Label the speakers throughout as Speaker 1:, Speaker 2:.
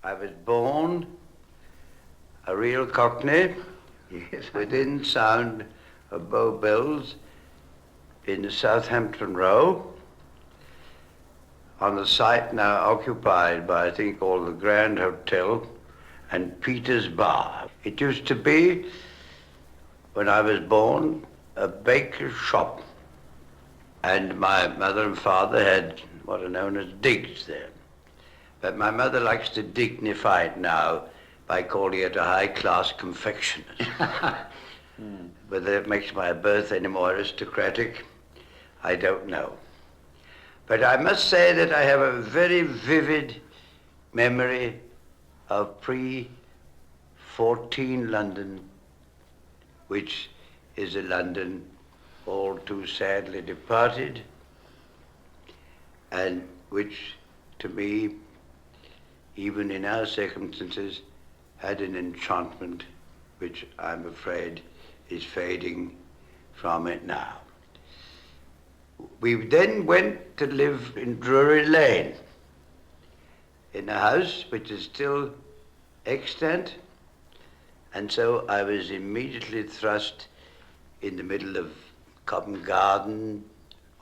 Speaker 1: I was born a real Cockney, yes, within sound of Bow Bells in the Southampton Row, on the site now occupied by, I think, called the Grand Hotel and Peter's Bar. It used to be, when I was born, a baker's shop, and my mother and father had what are known as digs there. But my mother likes to dignify it now by calling it a high-class confectioner's. Whether it makes my birth any more aristocratic, I don't know. But I must say that I have a very vivid memory of pre-14 London, which is a London all too sadly departed, and which, to me, even in our circumstances, had an enchantment which I'm afraid is fading from it now. We then went to live in Drury Lane, in a house which is still extant, and so I was immediately thrust in the middle of Covent Garden,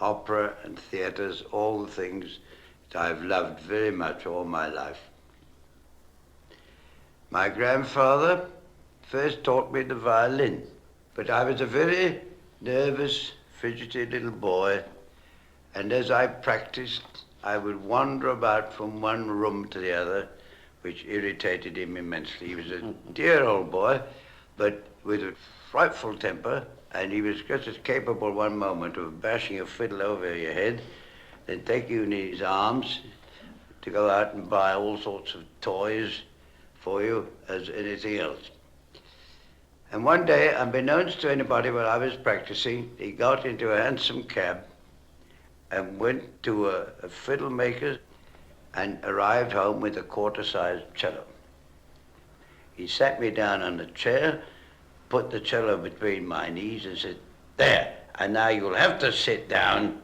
Speaker 1: opera and theatres, all the things that I've loved very much all my life. My grandfather first taught me the violin, but I was a very nervous, fidgety little boy, and as I practiced, I would wander about from one room to the other, which irritated him immensely. He was a dear old boy, but with a frightful temper, and he was just as capable one moment of bashing a fiddle over your head, then taking you in his arms to go out and buy all sorts of toys for you as anything else. And one day, unbeknownst to anybody while I was practicing, he got into a hansom cab and went to a fiddle maker and arrived home with a quarter-sized cello. He sat me down on a chair, put the cello between my knees and said, "There, and now you'll have to sit down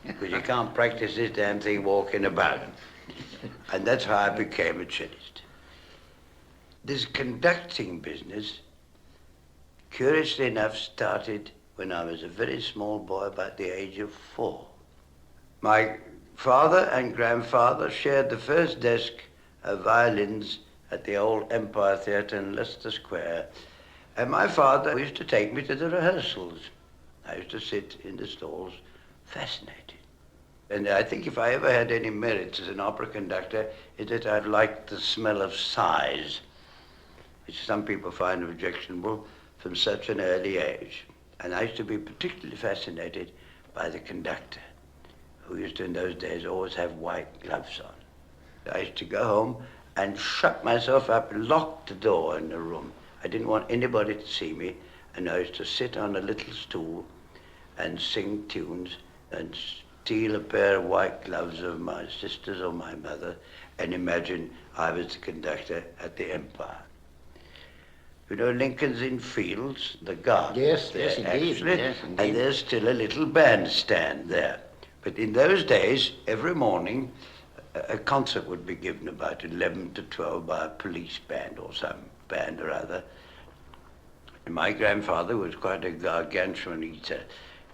Speaker 1: because you can't practice this damn thing walking about." And that's how I became a cellist. This conducting business, curiously enough, started when I was a very small boy, about the age of 4. My father and grandfather shared the first desk of violins at the old Empire Theatre in Leicester Square, and my father used to take me to the rehearsals. I used to sit in the stalls, fascinated. And I think if I ever had any merits as an opera conductor, it's that I liked the smell of size, which some people find objectionable from such an early age. And I used to be particularly fascinated by the conductor, who used to, in those days, always have white gloves on. I used to go home and shut myself up and lock the door in the room. I didn't want anybody to see me, and I used to sit on a little stool and sing tunes and steal a pair of white gloves of my sister's or my mother and imagine I was the conductor at the Empire. You know Lincoln's Inn Fields, the garden.
Speaker 2: Yes, yes, indeed.
Speaker 1: Actually,
Speaker 2: yes, indeed.
Speaker 1: and there's still a little bandstand there. But in those days, every morning, a concert would be given about 11 to 12 by a police band or some band or other. And my grandfather was quite a gargantuan eater.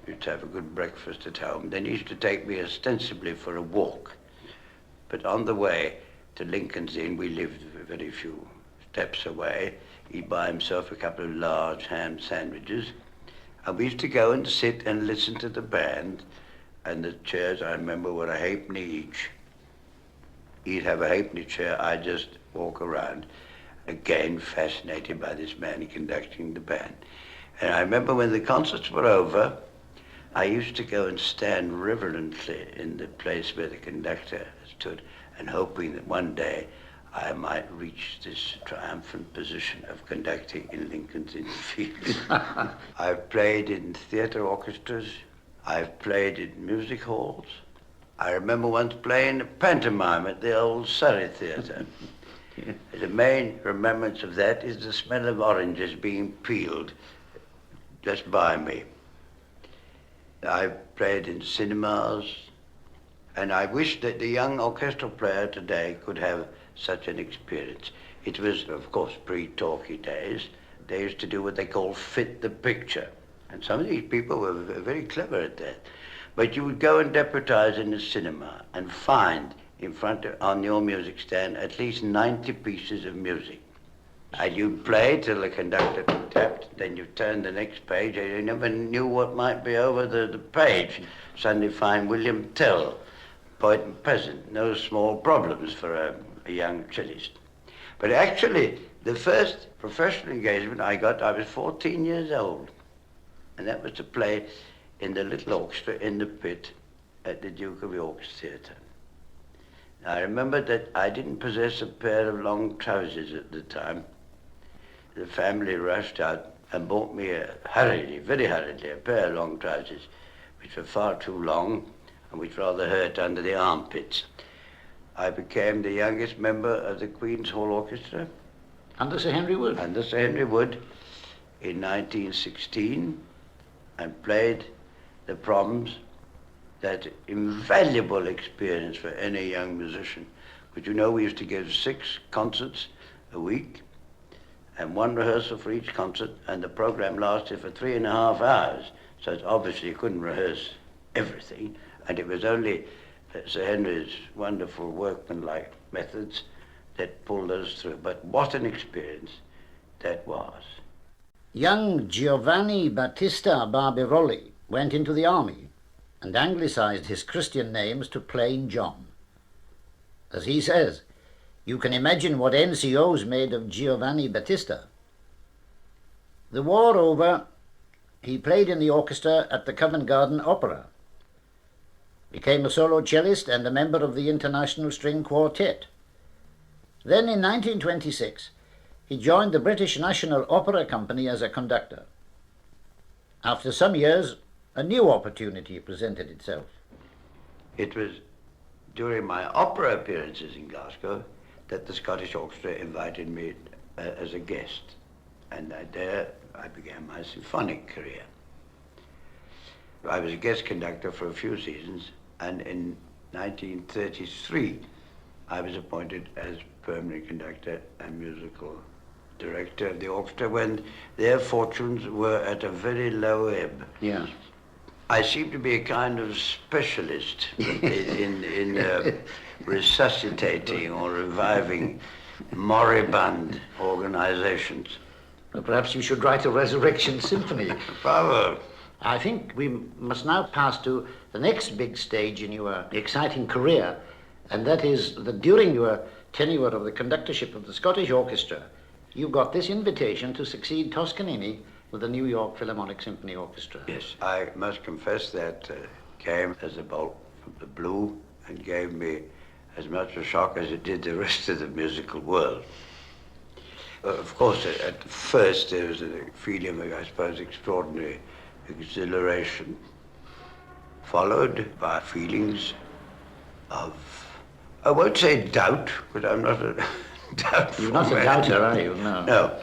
Speaker 1: He used to have a good breakfast at home. Then he used to take me ostensibly for a walk. But on the way to Lincoln's Inn, we lived very few steps away. He'd buy himself a couple of large ham sandwiches. And we used to go and sit and listen to the band. And the chairs, I remember, were a halfpenny each. He'd have a halfpenny chair, I'd just walk around, again fascinated by this man conducting the band. And I remember when the concerts were over, I used to go and stand reverently in the place where the conductor stood, and hoping that one day I might reach this triumphant position of conducting in Lincoln's Inn Fields. I've played in theatre orchestras. I've played in music halls. I remember once playing a pantomime at the old Surrey Theatre. The main remembrance of that is the smell of oranges being peeled just by me. I've played in cinemas, and I wish that the young orchestral player today could have such an experience. It was, of course, pre-talkie days. They used to do what they call fit the picture. And some of these people were very clever at that. But you would go and deputize in the cinema and find in front of, on your music stand, at least 90 pieces of music. And you'd play till the conductor tapped, then you turn the next page, and you never knew what might be over the page. Suddenly find William Tell, poet and peasant, no small problems for a young cellist. But actually, the first professional engagement I got, I was 14 years old. And that was to play in the little orchestra in the pit at the Duke of York's Theatre. I remember that I didn't possess a pair of long trousers at the time. The family rushed out and bought me hurriedly, very hurriedly, a pair of long trousers, which were far too long and which rather hurt under the armpits. I became the youngest member of the Queen's Hall Orchestra.
Speaker 2: Under Sir Henry Wood?
Speaker 1: Under Sir Henry Wood in 1916, and played the Proms, that invaluable experience for any young musician. But you know, we used to give 6 concerts a week and 1 rehearsal for each concert, and the program lasted for 3.5 hours. So obviously you couldn't rehearse everything, and it was only Sir Henry's wonderful workmanlike methods that pulled us through. But what an experience that was.
Speaker 2: Young Giovanni Battista Barbirolli went into the army and anglicized his Christian names to plain John. As he says, you can imagine what NCOs made of Giovanni Battista. The war over, he played in the orchestra at the Covent Garden Opera, became a solo cellist and a member of the International String Quartet. Then in 1926, he joined the British National Opera Company as a conductor. After some years, a new opportunity presented itself.
Speaker 1: It was during my opera appearances in Glasgow that the Scottish Orchestra invited me as a guest. And there I began my symphonic career. I was a guest conductor for a few seasons, and in 1933 I was appointed as permanent conductor and musical director of the orchestra when their fortunes were at a very low ebb.
Speaker 2: Yeah.
Speaker 1: I seem to be a kind of specialist in resuscitating or reviving moribund organizations.
Speaker 2: Well, perhaps you should write a resurrection symphony.
Speaker 1: Bravo.
Speaker 2: I think we must now pass to the next big stage in your exciting career, and that is that during your tenure of the conductorship of the Scottish Orchestra, you got this invitation to succeed Toscanini with the New York Philharmonic Symphony Orchestra.
Speaker 1: Yes, I must confess that came as a bolt from the blue and gave me as much a shock as it did the rest of the musical world. Of course, at first there was a feeling of, I suppose, extraordinary exhilaration, followed by feelings of, I won't say doubt, but I'm not a doubtful
Speaker 2: You're not a doubter, are you? No.
Speaker 1: No.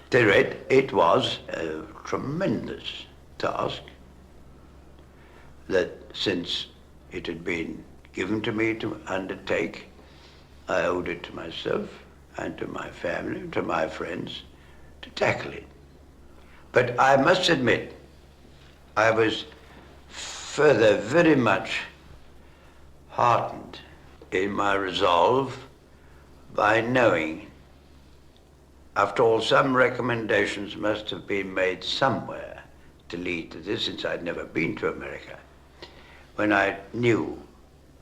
Speaker 1: At any rate, it was a tremendous task that, since it had been given to me to undertake, I owed it to myself and to my family and to my friends to tackle it. But I must admit, I was further very much heartened in my resolve by knowing, after all, some recommendations must have been made somewhere to lead to this, since I'd never been to America, when I knew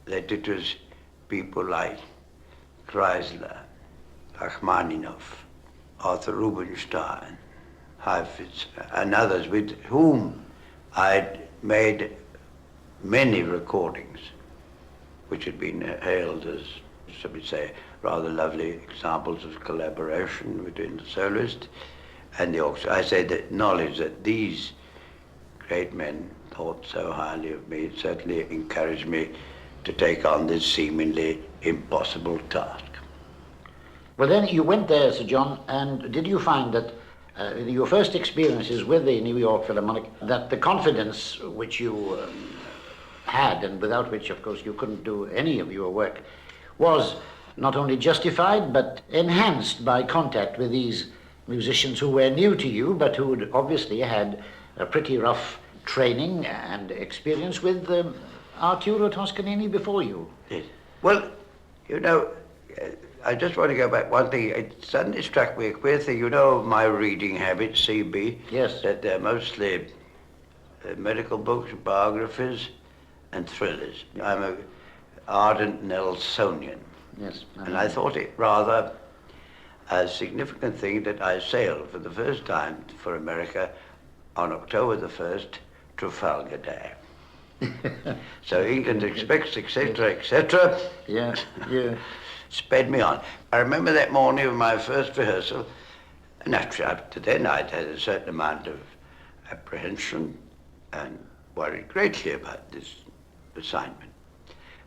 Speaker 1: that it was people like Kreisler, Rachmaninoff, Arthur Rubinstein, Heifetz, and others with whom I'd made many recordings, which had been hailed as, shall we say, rather lovely examples of collaboration between the soloist and the orchestra. I say that knowledge that these great men thought so highly of me certainly encouraged me to take on this seemingly impossible task.
Speaker 2: Well, then you went there, Sir John, and did you find that your first experiences with the New York Philharmonic, that the confidence which you had, and without which, of course, you couldn't do any of your work, was not only justified but enhanced by contact with these musicians who were new to you, but who had obviously had a pretty rough training and experience with Arturo Toscanini before you.
Speaker 1: Yes. Well, you know, I just want to go back one thing. It suddenly struck me a queer thing. You know my reading habits, CB?
Speaker 2: Yes.
Speaker 1: That they're mostly medical books, biographies, and thrillers. I'm an ardent Nelsonian.
Speaker 2: Yes.
Speaker 1: And I thought it rather a significant thing that I sailed for the first time for America on October the 1st, Trafalgar Day. So England expects, etc., etc.
Speaker 2: Yeah, yeah.
Speaker 1: Sped me on. I remember that morning of my first rehearsal. Naturally, up to then I'd had a certain amount of apprehension and worried greatly about this assignment.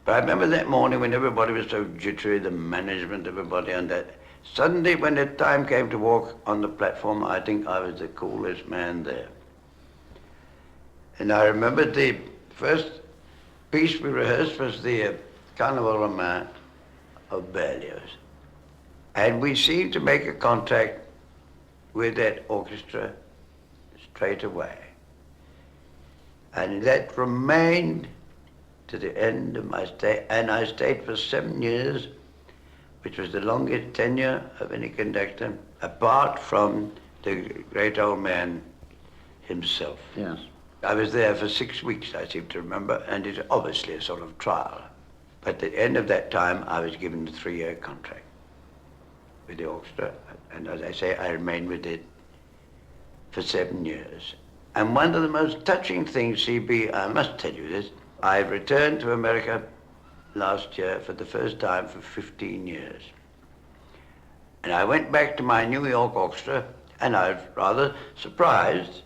Speaker 1: But I remember that morning when everybody was so jittery, the management, everybody on that. Suddenly, when the time came to walk on the platform, I think I was the coolest man there. And I remember the first piece we rehearsed was the Carnival Romain of Berlioz. And we seemed to make a contact with that orchestra straight away. And that remained to the end of my stay. And I stayed for 7 years, which was the longest tenure of any conductor, apart from the great old man himself.
Speaker 2: Yes.
Speaker 1: I was there for 6 weeks, I seem to remember, and it's obviously a sort of trial. But at the end of that time, I was given a 3-year contract with the orchestra. And as I say, I remained with it for 7 years. And one of the most touching things, CB, I must tell you this, I returned to America last year for the first time for 15 years. And I went back to my New York orchestra, and I was rather surprised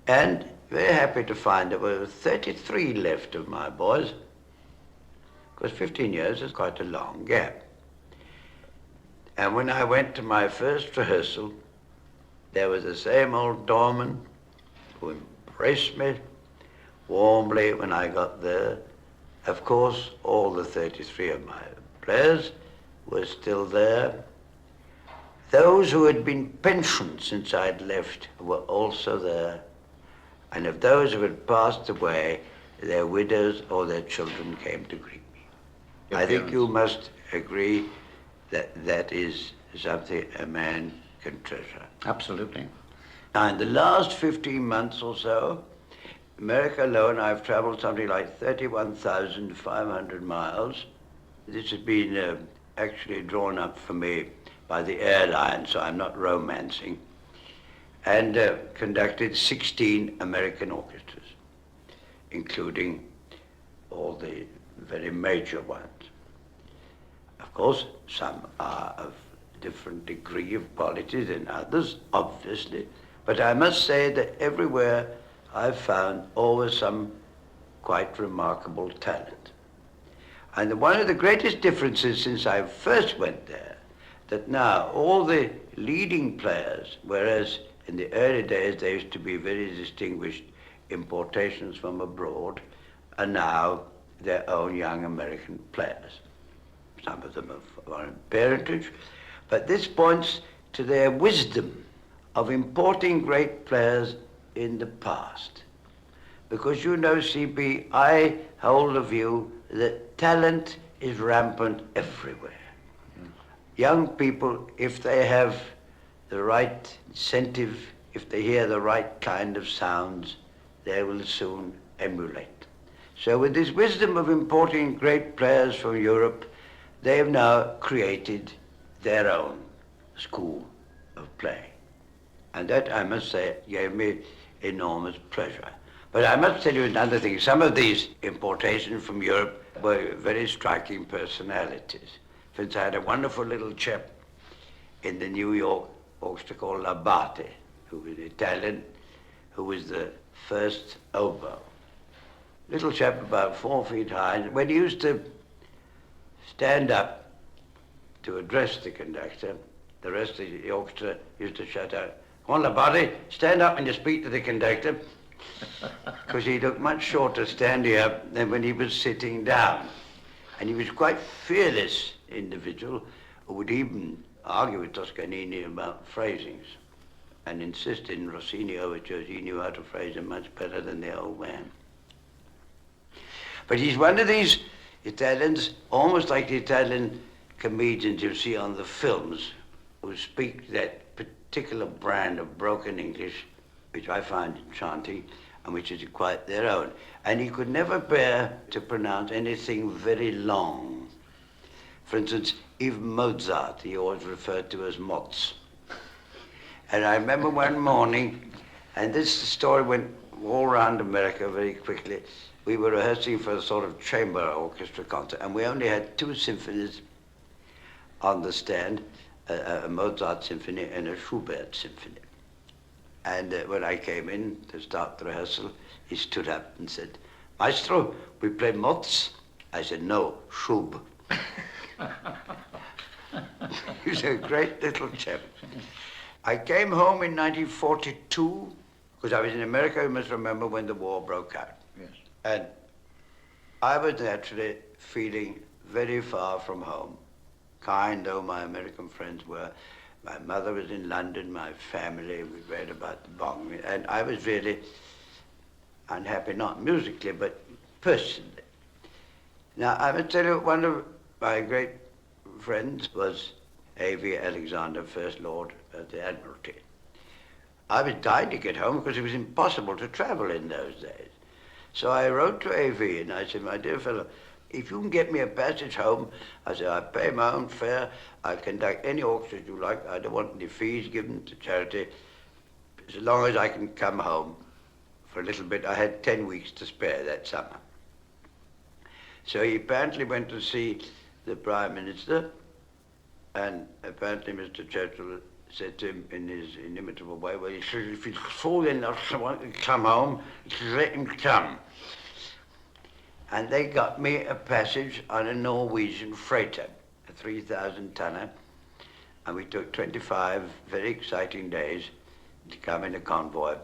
Speaker 1: and very happy to find there were 33 left of my boys, because 15 years is quite a long gap. And when I went to my first rehearsal, there was the same old doorman who embraced me warmly when I got there. Of course, all the 33 of my players were still there. Those who had been pensioned since I'd left were also there. And of those who had passed away, their widows or their children came to greet me. I think you must agree that that is something a man can treasure.
Speaker 2: Absolutely.
Speaker 1: Now, in the last 15 months or so, America alone, I've traveled something like 31,500 miles. This has been actually drawn up for me by the airline, so I'm not romancing, and conducted 16 American orchestras, including all the very major ones. Of course, some are of different degree of quality than others, obviously, but I must say that everywhere I've found always some quite remarkable talent. And one of the greatest differences since I first went there, that now all the leading players, whereas in the early days they used to be very distinguished importations from abroad, are now their own young American players. Some of them of foreign parentage, but this points to their wisdom of importing great players in the past. Because you know, CB, I hold the view that talent is rampant everywhere. Young people, if they have the right incentive, if they hear the right kind of sounds, they will soon emulate. So with this wisdom of importing great players from Europe, they have now created their own school of playing. And that, I must say, gave me enormous pleasure. But I must tell you another thing. Some of these importations from Europe were very striking personalities. For instance, I had a wonderful little chap in the New York orchestra called L'Abate, who was Italian, who was the first oboe. Little chap about 4 feet high. And when he used to stand up to address the conductor, the rest of the orchestra used to shout out, "Come on, L'Abate, stand up when you speak to the conductor," because he looked much shorter standing up than when he was sitting down. And he was quite fearless individual who would even argue with Toscanini about phrasings and insist in Rossini overtures he knew how to phrase them much better than the old man. But he's one of these Italians, almost like the Italian comedians you see on the films, who speak that particular brand of broken English, which I find enchanting, and which is quite their own. And he could never bear to pronounce anything very long. For instance, even Mozart, he always referred to as Mozz. And I remember one morning, and this story went all around America very quickly, we were rehearsing for a sort of chamber orchestra concert, and we only had 2 symphonies on the stand, a Mozart symphony and a Schubert symphony. And when I came in to start the rehearsal, he stood up and said, "Maestro, we play Mozz?" I said, "No, Schub." He was a great little chap. I came home in 1942, because I was in America, you must remember, when the war broke out.
Speaker 2: Yes.
Speaker 1: And I was naturally feeling very far from home, kind though my American friends were. My mother was in London, my family, we read about the bombing, and I was really unhappy, not musically, but personally. Now, I must tell you, one of my great friends was A.V. Alexander, First Lord of the Admiralty. I was dying to get home because it was impossible to travel in those days. So I wrote to A.V. and I said, "My dear fellow, if you can get me a passage home," I said, "I pay my own fare, I conduct any orchestra you like, I don't want any fees given to charity, as long as I can come home for a little bit." I had 10 weeks to spare that summer. So he apparently went to see the Prime Minister, and apparently Mr. Churchill said to him in his inimitable way, "Well, if he's fool enough to want to come home, let him come." And they got me a passage on a Norwegian freighter, a 3,000-tonner, and we took 25 very exciting days to come in a convoy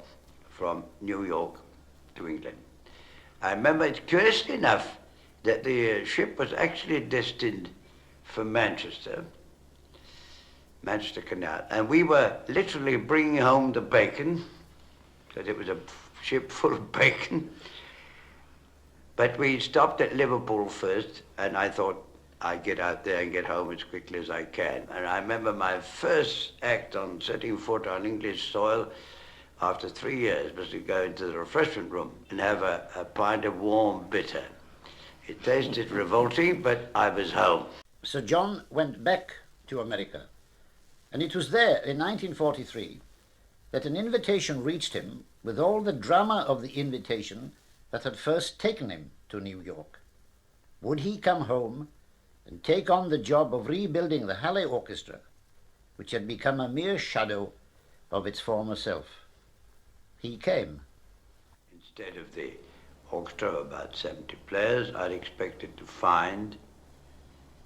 Speaker 1: from New York to England. I remember, it's curious enough, that the ship was actually destined for Manchester Canal, and we were literally bringing home the bacon, because it was a ship full of bacon. But we stopped at Liverpool first, and I thought I'd get out there and get home as quickly as I can. And I remember my first act on setting foot on English soil after 3 years was to go into the refreshment room and have a pint of warm bitter. It tasted revolting, but I was home.
Speaker 2: Sir John went back to America, and it was there in 1943 that an invitation reached him with all the drama of the invitation that had first taken him to New York. Would he come home and take on the job of rebuilding the Hallé Orchestra, which had become a mere shadow of its former self? He came.
Speaker 1: Instead of the orchestra of about 70 players, I'd expected to find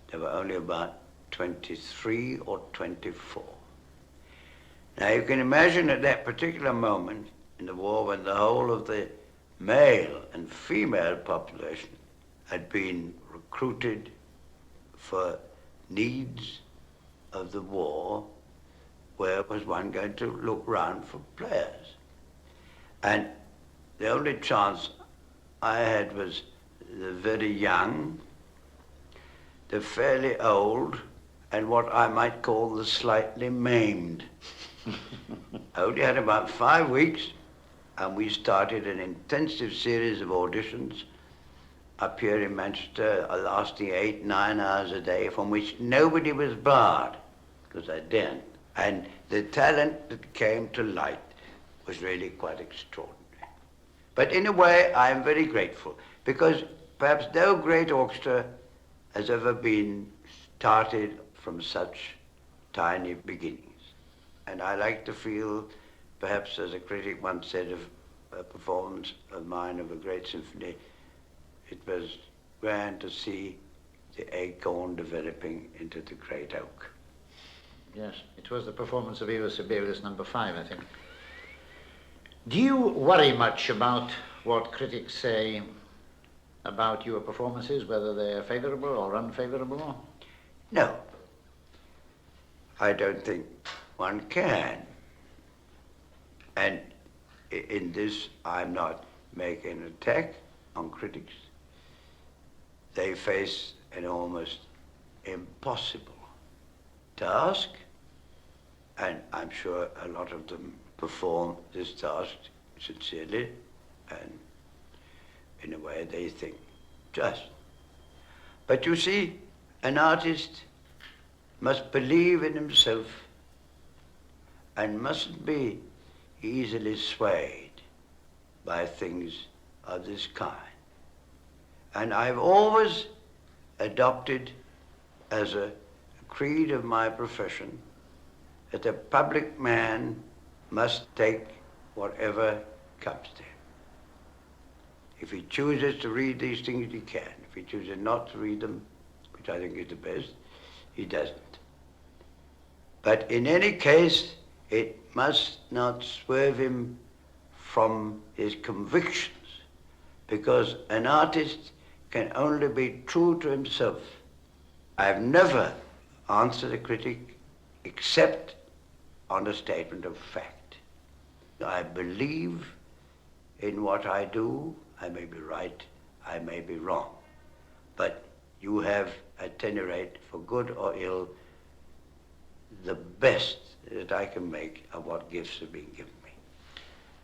Speaker 1: there were only about 23 or 24. Now you can imagine at that particular moment in the war, when the whole of the male and female population had been recruited for needs of the war, where was one going to look round for players? And the only chance I had was the very young, the fairly old, and what I might call the slightly maimed. I only had about 5 weeks, and we started an intensive series of auditions up here in Manchester, lasting 8-9 hours a day, from which nobody was barred, because I daren't. And the talent that came to light was really quite extraordinary. But in a way, I am very grateful, because perhaps no great orchestra has ever been started from such tiny beginnings. And I like to feel, perhaps as a critic once said of a performance of mine of a great symphony, it was grand to see the acorn developing into the great oak.
Speaker 2: Yes, it was the performance of Eva Sibelius No. 5, I think. Do you worry much about what critics say about your performances, whether they're favorable or unfavorable?
Speaker 1: No, I don't think one can. And in this, I'm not making an attack on critics. They face an almost impossible task, and I'm sure a lot of them perform this task sincerely and in a way they think just. But you see, an artist must believe in himself and mustn't be easily swayed by things of this kind. And I've always adopted as a creed of my profession that a public man must take whatever comes to him. If he chooses to read these things, he can. If he chooses not to read them, which I think is the best, he doesn't. But in any case, it must not swerve him from his convictions, because an artist can only be true to himself. I've never answered a critic except on a statement of fact. I believe in what I do. I may be right, I may be wrong. But you have, at any rate, for good or ill, the best that I can make of what gifts have been given me.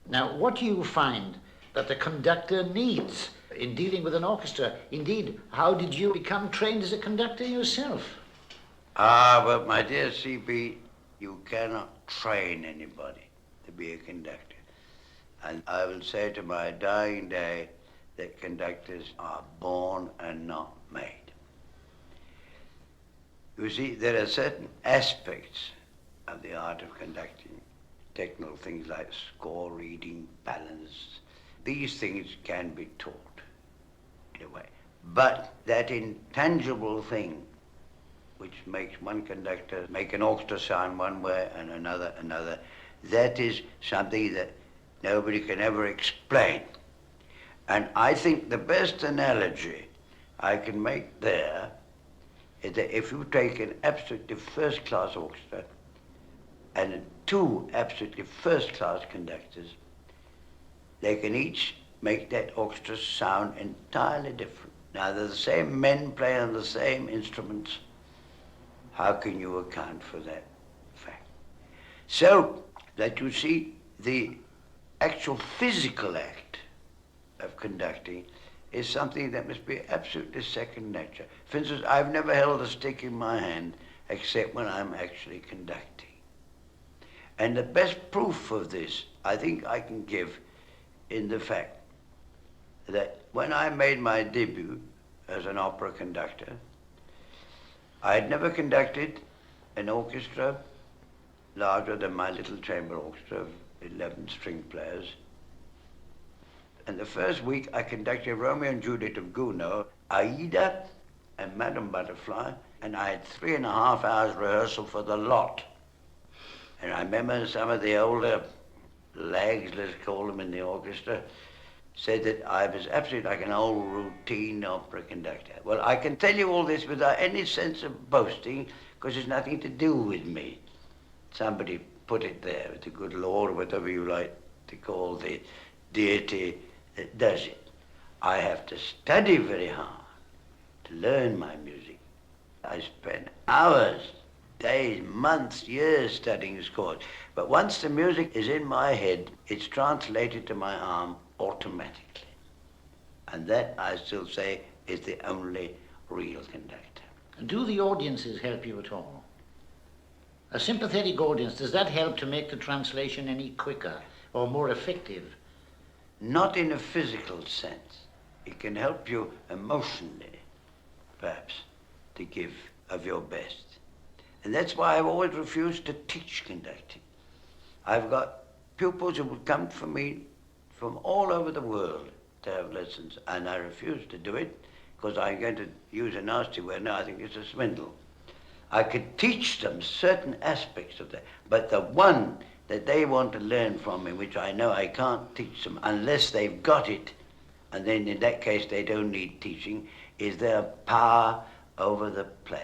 Speaker 2: Now, what do you find that the conductor needs in dealing with an orchestra? Indeed, how did you become trained as a conductor yourself?
Speaker 1: Well, my dear C.B., you cannot train anybody to be a conductor. And I will say to my dying day that conductors are born and not made. You see, there are certain aspects of the art of conducting, technical things like score reading, balance. These things can be taught in a way. But that intangible thing which makes one conductor make an orchestra sound one way and another, that is something that nobody can ever explain. And I think the best analogy I can make there is that if you take an absolutely first-class orchestra and two absolutely first-class conductors, they can each make that orchestra sound entirely different. Now, they're the same men playing on the same instruments. How can you account for that fact? So that you see the actual physical act of conducting is something that must be absolutely second nature. For instance, I've never held a stick in my hand except when I'm actually conducting. And the best proof of this, I think I can give in the fact that when I made my debut as an opera conductor, I had never conducted an orchestra larger than my little chamber orchestra of 11 string players. And the first week I conducted Romeo and Juliet of Gounod, Aida and Madame Butterfly, and I had 3.5 hours rehearsal for the lot. And I remember some of the older lags, let's call them, in the orchestra, said that I was absolutely like an old routine opera conductor. Well, I can tell you all this without any sense of boasting, because it's nothing to do with me. Somebody put it there, with the good Lord, or whatever you like to call the deity that does it. I have to study very hard to learn my music. I spend hours, days, months, years studying scores. But once the music is in my head, it's translated to my arm automatically. And that, I still say, is the only real conductor.
Speaker 2: Do the audiences help you at all? A sympathetic audience, does that help to make the translation any quicker or more effective?
Speaker 1: Not in a physical sense. It can help you emotionally, perhaps, to give of your best. And that's why I've always refused to teach conducting. I've got pupils who will come for me from all over the world to have lessons, and I refuse to do it because I'm going to use a nasty word now. I think it's a swindle. I could teach them certain aspects of that, but the one that they want to learn from me, which I know I can't teach them unless they've got it, and then in that case they don't need teaching, is their power over the player.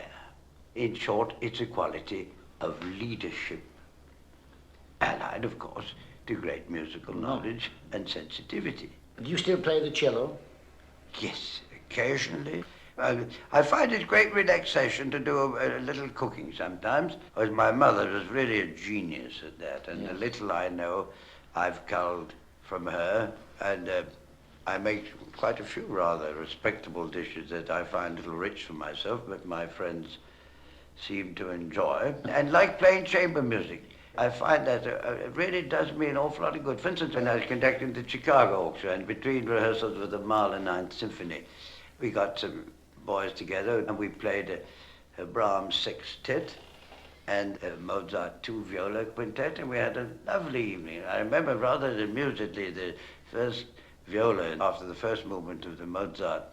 Speaker 1: In short, it's a quality of leadership, allied, of course, to great musical knowledge and sensitivity.
Speaker 2: Do you still play the cello?
Speaker 1: Yes, occasionally. I find it great relaxation to do a little cooking sometimes, because my mother was really a genius at that, and the little I know, I've culled from her, and I make quite a few rather respectable dishes that I find a little rich for myself, but my friends seem to enjoy, and like playing chamber music. I find that it really does me an awful lot of good. For instance, when I was conducting the Chicago Orchestra, and between rehearsals with the Mahler Ninth Symphony, we got some boys together and we played a Brahms sextet and a Mozart two viola quintet, and we had a lovely evening. I remember rather amusedly the first viola after the first movement of the Mozart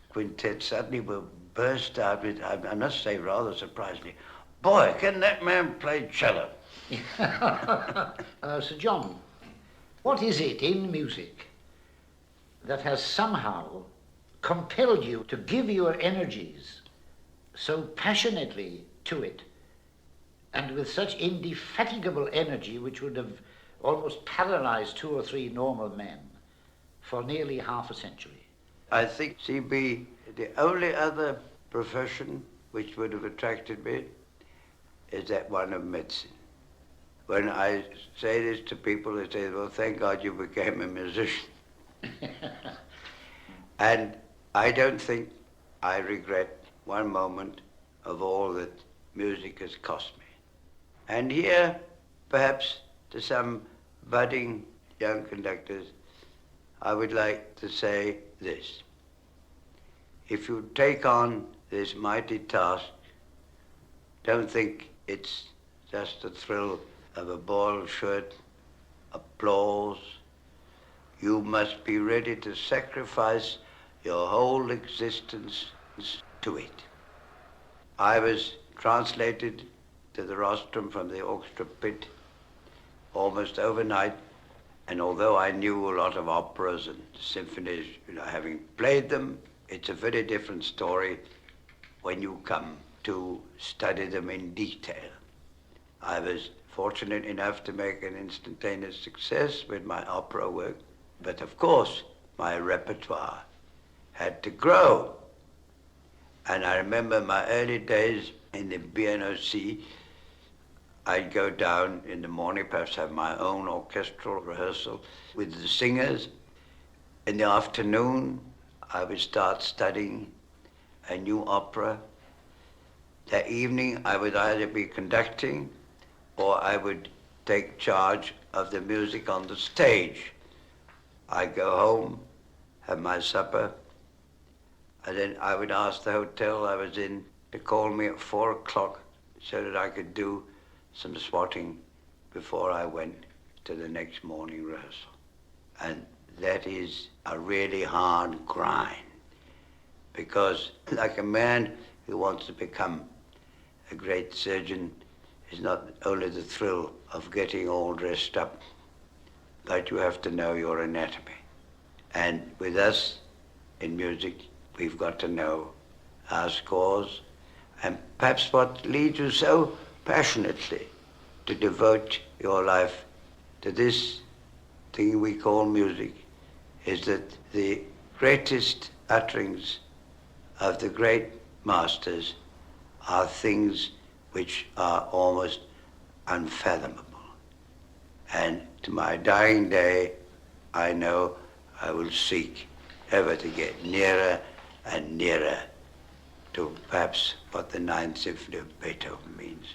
Speaker 1: quintet suddenly will burst out with, I must say rather surprised me, "Boy, can that man play cello?"
Speaker 2: Sir John, what is it in music that has somehow compelled you to give your energies so passionately to it, and with such indefatigable energy which would have almost paralyzed 2 or 3 normal men for nearly half a century?
Speaker 1: I think, CB, the only other profession which would have attracted me is that one of medicine. When I say this to people, they say, "Well, thank God you became a musician." And I don't think I regret one moment of all that music has cost me. And here, perhaps to some budding young conductors, I would like to say this. If you take on this mighty task, don't think it's just a thrill of a ball shirt, applause. You must be ready to sacrifice your whole existence to it. I was translated to the rostrum from the orchestra pit almost overnight, and although I knew a lot of operas and symphonies, having played them, it's a very different story when you come to study them in detail. I was fortunate enough to make an instantaneous success with my opera work, but of course my repertoire had to grow. And I remember my early days in the BNOC, I'd go down in the morning, perhaps have my own orchestral rehearsal with the singers. In the afternoon, I would start studying a new opera. That evening, I would either be conducting or I would take charge of the music on the stage. I'd go home, have my supper, and then I would ask the hotel I was in to call me at 4 o'clock so that I could do some swatting before I went to the next morning rehearsal. And that is a really hard grind, because like a man who wants to become a great surgeon, is not only the thrill of getting all dressed up, but you have to know your anatomy. And with us in music, we've got to know our scores, and perhaps what leads you so passionately to devote your life to this thing we call music is that the greatest utterings of the great masters are things which are almost unfathomable. And to my dying day, I know I will seek ever to get nearer and nearer to perhaps what the Ninth Symphony of Beethoven means.